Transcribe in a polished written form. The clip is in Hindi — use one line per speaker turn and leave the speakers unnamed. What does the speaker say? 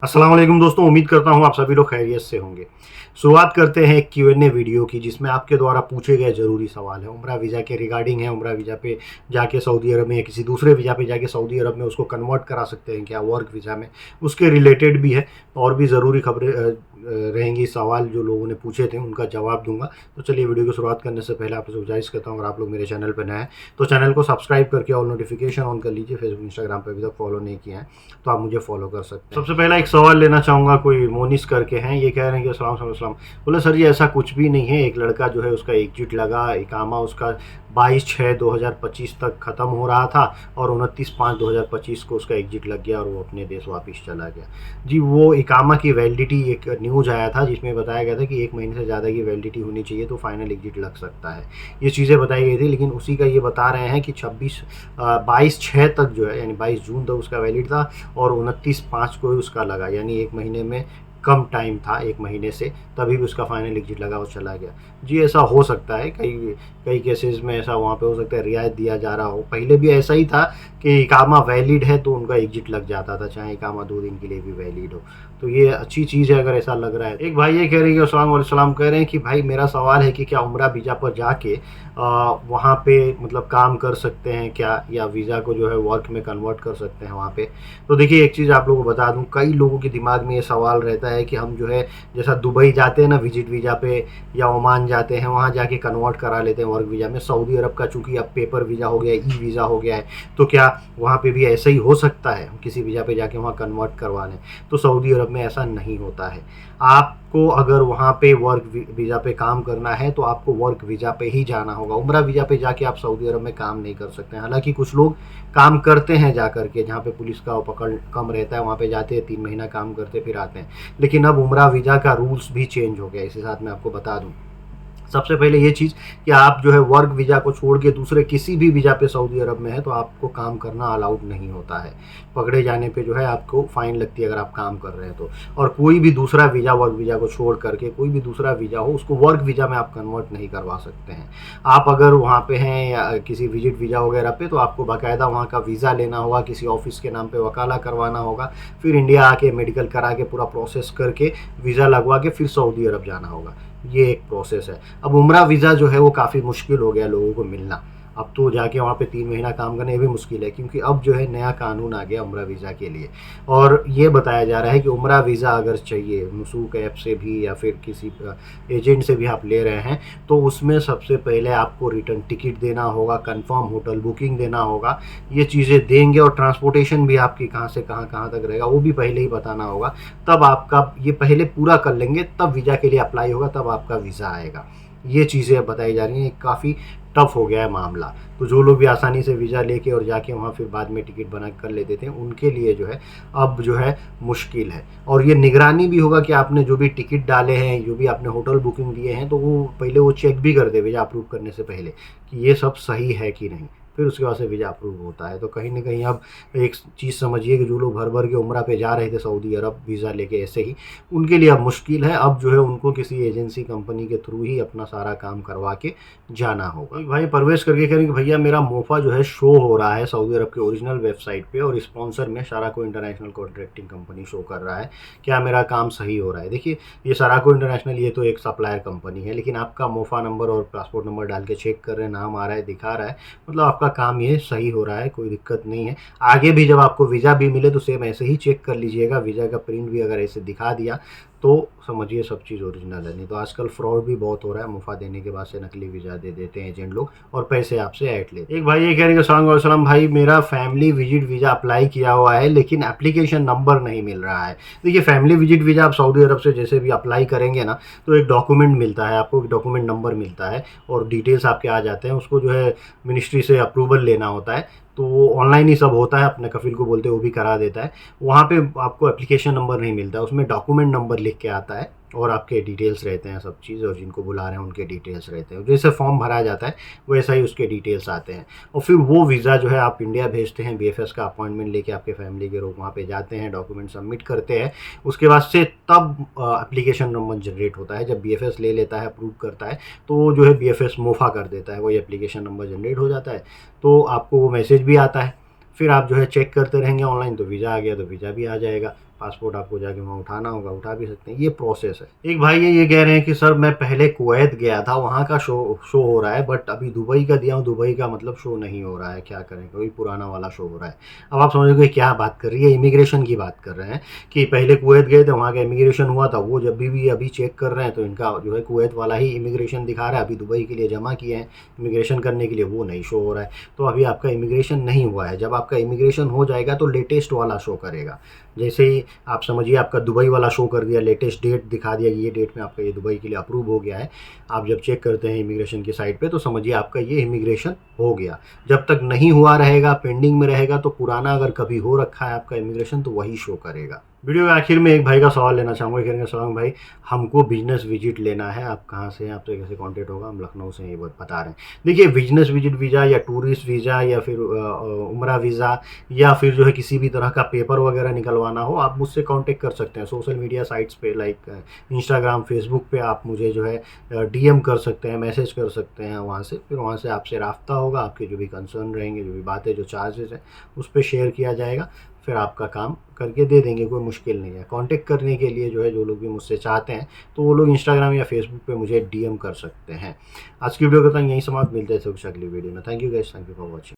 अस्सलाम वालेकुम दोस्तों, उम्मीद करता हूँ आप सभी लोग खैरियत से होंगे। शुरुआत करते हैं एक Q&A वीडियो की जिसमें आपके द्वारा पूछे गए ज़रूरी सवाल है। उम्रा वीज़ा के रिगार्डिंग है। उम्रा वीज़ा पे जाके सऊदी अरब में या किसी दूसरे वीज़ा पे जाके सऊदी अरब में उसको कन्वर्ट करा सकते हैं क्या वर्क वीज़ा में, उसके रिलेटेड भी है। और भी ज़रूरी खबरें रहेंगी। सवाल जो लोगों ने पूछे थे उनका जवाब दूंगा। तो चलिए वीडियो की शुरुआत करने से पहले आपसे गुजारिश करता हूँ, अगर आप लोग मेरे चैनल पर नए हैं तो चैनल को सब्सक्राइब करके ऑल नोटिफिकेशन ऑन कर लीजिए। फेसबुक इंस्टाग्राम पर अभी तक फॉलो नहीं किया है तो आप मुझे फॉलो कर सकते हैं। सबसे पहला एक सवाल लेना चाहूँगा, कोई मोनिस करके हैं, ये कह रहे हैं कि अस्सलाम वालेकुम। बोले सर जी ऐसा कुछ भी नहीं है। एक लड़का जो है उसका एग्जिट लगा, इकामा उसका 22/6/2025 तक ख़त्म हो रहा था और 29/5/2025 को उसका एग्जिट लग गया और वो अपने देश वापस चला गया। जी वो इकामा की वैलिडिटी, एक न्यूज़ आया था जिसमें बताया गया था कि 1 महीने से ज़्यादा की वैलिडिटी होनी चाहिए तो फाइनल एग्जिट लग सकता है। ये चीज़ें बताई गई थी, लेकिन उसी का ये बता रहे हैं कि 22/6 तक जो है यानी 22 जून तक उसका वैलिड था और 29/5 को ही उसका लगा, यानी 1 महीने में कम टाइम था 1 महीने से, तभी भी उसका फाइनल एग्जिट लगा और चला गया। जी ऐसा हो सकता है, कई कई केसेस में ऐसा वहाँ पे हो सकता है रियायत दिया जा रहा हो। पहले भी ऐसा ही था कि इकामा वैलिड है तो उनका एग्जिट लग जाता था, चाहे इकामा 2 दिन के लिए भी वैलिड हो। तो ये अच्छी चीज़ है अगर ऐसा लग रहा है। एक भाई ये कह रहे हैं कि अस्सलाम वालेकुम, कह रहे हैं कि भाई मेरा सवाल है कि क्या उम्रा वीज़ा पर जाके वहाँ पे मतलब काम कर सकते हैं क्या, या वीज़ा को जो है वर्क में कन्वर्ट कर सकते हैं वहाँ पे। तो देखिए एक चीज़ आप लोगों को बता दूं, कई लोगों के दिमाग में ये सवाल रहता है कि हम जो है जैसा दुबई जाते हैं ना विजिट वीज़ा पे, या ओमान जाते हैं, वहाँ जाके कन्वर्ट करा लेते हैं वर्क वीज़ा में। सऊदी अरब का चूँकि अब पेपर वीज़ा हो गया है, ई वीज़ा हो गया है, तो क्या वहाँ पे भी ऐसा ही हो सकता है, किसी वीज़ा पे जाके वहाँ कन्वर्ट करवा लें? तो सऊदी अरब में ऐसा नहीं होता है। आपको अगर वहाँ पे वर्क वीज़ा पे काम करना है तो आपको वर्क वीज़ा पे ही जाना होगा। उम्रा वीज़ा पे जाके आप सऊदी अरब में काम नहीं कर सकते हैं। हालांकि कुछ लोग काम करते हैं जा करके, जहाँ पे पुलिस का पकड़ कम रहता है वहाँ पे जाते हैं, 3 महीना काम करते फिर आते हैं। लेकिन अब उम्रा वीज़ा का रूल्स भी चेंज हो गया, इसी साथ मैं आपको बता दूँ। सबसे पहले ये चीज़ कि आप जो है वर्क वीज़ा को छोड़ के दूसरे किसी भी वीज़ा पे सऊदी अरब में है तो आपको काम करना अलाउड नहीं होता है। पकड़े जाने पे जो है आपको फ़ाइन लगती है अगर आप काम कर रहे हैं तो। और कोई भी दूसरा वीज़ा वर्क वीज़ा को छोड़ करके कोई भी दूसरा वीज़ा हो उसको वर्क वीज़ा में आप कन्वर्ट नहीं करवा सकते हैं। आप अगर वहाँ पे हैं या किसी विजिट वीज़ा वगैरह पे, तो आपको बाकायदा वहाँ का वीज़ा लेना होगा, किसी ऑफिस के नाम पे वकाला करवाना होगा, फिर इंडिया आके मेडिकल करा के पूरा प्रोसेस करके वीज़ा लगवा के फिर सऊदी अरब जाना होगा। ये एक प्रोसेस है। अब उम्रा वीज़ा जो है वो काफ़ी मुश्किल हो गया लोगों को मिलना। अब तो जाके वहाँ पे 3 महीना काम करना ये भी मुश्किल है, क्योंकि अब जो है नया कानून आ गया उम्रा वीज़ा के लिए। और ये बताया जा रहा है कि उम्रा वीज़ा अगर चाहिए मसूक ऐप से भी या फिर किसी एजेंट से भी आप ले रहे हैं, तो उसमें सबसे पहले आपको रिटर्न टिकट देना होगा, कंफर्म होटल बुकिंग देना होगा। ये चीज़ें देंगे और ट्रांसपोर्टेशन भी आपकी कहाँ से कहाँ तक रहेगा वो भी पहले ही बताना होगा। तब आपका ये पहले पूरा कर लेंगे तब वीज़ा के लिए अप्लाई होगा, तब आपका वीज़ा आएगा। ये चीज़ें बताई जा रही हैं। काफ़ी टफ हो गया है मामला। तो जो लोग भी आसानी से वीज़ा लेके और जाके वहाँ फिर बाद में टिकट बना कर लेते थे उनके लिए जो है अब जो है मुश्किल है। और ये निगरानी भी होगा कि आपने जो भी टिकट डाले हैं, जो भी आपने होटल बुकिंग दिए हैं, तो वो पहले वो चेक भी कर दे वीज़ा अप्रूव करने से पहले कि ये सब सही है कि नहीं, फिर उसके बाद से वीज़ा अप्रूव होता है। तो कहीं ना कहीं अब एक चीज़ समझिए कि जो लोग भर भर के उम्रा पे जा रहे थे सऊदी अरब वीज़ा लेके ऐसे ही, उनके लिए अब मुश्किल है। अब जो है उनको किसी एजेंसी कंपनी के थ्रू ही अपना सारा काम करवा के जाना होगा। एक भाई परवेश करके कह रहे हैं कि भैया मेरा मोफा जो है शो हो रहा है सऊदी अरब के ओरिजिनल वेबसाइट पे और स्पॉन्सर में सराको इंटरनेशनल कॉन्ट्रैक्टिंग कंपनी शो कर रहा है, क्या मेरा काम सही हो रहा है? देखिए ये सराको इंटरनेशनल ये तो एक सप्लायर कंपनी है, लेकिन आपका मोफा नंबर और पासपोर्ट नंबर डाल के चेक कर रहे हैं, नाम आ रहा है, दिखा रहा है, मतलब आपका काम ये सही हो रहा है, कोई दिक्कत नहीं है। आगे भी जब आपको वीज़ा भी मिले तो सेम ऐसे ही चेक कर लीजिएगा। वीज़ा का प्रिंट भी अगर ऐसे दिखा दिया तो समझिए सब चीज़ ओरिजिनल है। नहीं तो आजकल फ्रॉड भी बहुत हो रहा है, मुफ़ा देने के बाद से नकली वीज़ा दे देते हैं एजेंट लोग और पैसे आपसे ऐंठ लेते हैं। एक भाई ये कह रहे हैं कि सलाम भाई मेरा फैमिली विजिट वीज़ा अप्लाई किया हुआ है लेकिन एप्लीकेशन नंबर नहीं मिल रहा है। देखिए फैमिली विजिट वीज़ा आप सऊदी अरब से जैसे भी अप्लाई करेंगे ना, तो एक डॉक्यूमेंट मिलता है आपको, एक डॉक्यूमेंट नंबर मिलता है और डिटेल्स आपके आ जाते हैं। उसको जो है मिनिस्ट्री से अप्रूवल लेना होता है, तो वो ऑनलाइन ही सब होता है, अपने कफिल को बोलते हैं वो भी करा देता है। वहाँ पे आपको एप्लीकेशन नंबर नहीं मिलता है, उसमें डॉक्यूमेंट नंबर लिख के आता है और आपके डिटेल्स रहते हैं सब चीज़, और जिनको बुला रहे हैं उनके डिटेल्स रहते हैं। जैसे फॉर्म भरा जाता है वैसा ही उसके डिटेल्स आते हैं और फिर वो वीज़ा जो है आप इंडिया भेजते हैं, बीएफएस का अपॉइंटमेंट लेके आपके फैमिली के लोग वहाँ पे जाते हैं, डॉक्यूमेंट सबमिट करते हैं। उसके बाद से तब एप्लीकेशन नंबर जनरेट होता है। जब बीएफएस ले लेता है, अप्रूव करता है, तो वो जो है बीएफएस मोफा कर देता है, वही एप्लीकेशन नंबर जनरेट हो जाता है। तो आपको वो मैसेज भी आता है, फिर आप जो है चेक करते रहेंगे ऑनलाइन, तो वीज़ा आ गया तो वीज़ा भी आ जाएगा। पासपोर्ट आपको जाके वहाँ उठाना होगा, उठा भी सकते हैं, ये प्रोसेस है। एक भाई ये कह रहे हैं कि सर मैं पहले कुवैत गया था, वहाँ का शो हो रहा है, बट अभी दुबई का दिया हूँ, दुबई का मतलब शो नहीं हो रहा है, क्या करें, कोई पुराना वाला शो हो रहा है। अब आप समझोगे क्या बात कर रही है, इमिग्रेशन की बात कर रहे हैं कि पहले कुवैत गए थे, वहाँ का इमिग्रेशन हुआ था, वो जब भी अभी चेक कर रहे हैं तो इनका जो है कुवैत वाला ही इमिग्रेशन दिखा रहा है, अभी दुबई के लिए जमा किए हैं इमिग्रेशन करने के लिए, वो नहीं शो हो रहा है। तो अभी आपका इमिग्रेशन नहीं हुआ है, जब आपका इमिग्रेशन हो जाएगा तो लेटेस्ट वाला शो करेगा। जैसे ही आप समझिए आपका दुबई वाला शो कर दिया, लेटेस्ट डेट दिखा दिया कि ये डेट में आपका ये दुबई के लिए अप्रूव हो गया है, आप जब चेक करते हैं इमिग्रेशन की साइट पे तो समझिए आपका ये इमिग्रेशन हो गया। जब तक नहीं हुआ रहेगा, पेंडिंग में रहेगा, तो पुराना अगर कभी हो रखा है आपका इमिग्रेशन तो वही शो करेगा। वीडियो के आखिर में एक भाई का सवाल लेना चाहूँगा, कहेंगे सलाम भाई, हमको बिजनेस विजिट लेना है, आप कहाँ से हैं, आपसे कैसे कांटेक्ट होगा, हम लखनऊ से ये बता रहे हैं। देखिए बिजनेस विजिट वीज़ा या टूरिस्ट वीज़ा या फिर उम्रा वीज़ा या फिर जो है किसी भी तरह का पेपर वगैरह निकलवाना हो, आप मुझसे कांटेक्ट कर सकते हैं सोशल मीडिया साइट्स पे, लाइक इंस्टाग्राम, फेसबुक पे आप मुझे जो है डीएम कर सकते हैं, मैसेज कर सकते हैं वहाँ से, फिर वहाँ से आपसे राब्ता होगा, आपके जो भी कंसर्न रहेंगे, जो भी बातें, जो चार्जेस हैं उस पर शेयर किया जाएगा, फिर आपका काम करके दे देंगे, कोई मुश्किल नहीं है। कांटेक्ट करने के लिए जो है जो लोग भी मुझसे चाहते हैं तो वो लोग इंस्टाग्राम या फेसबुक पे मुझे डीएम कर सकते हैं। आज की वीडियो को तो यहीं समाप्त, मिलते हैं कुछ अगली वीडियो में। Thank you guys, thank you for watching.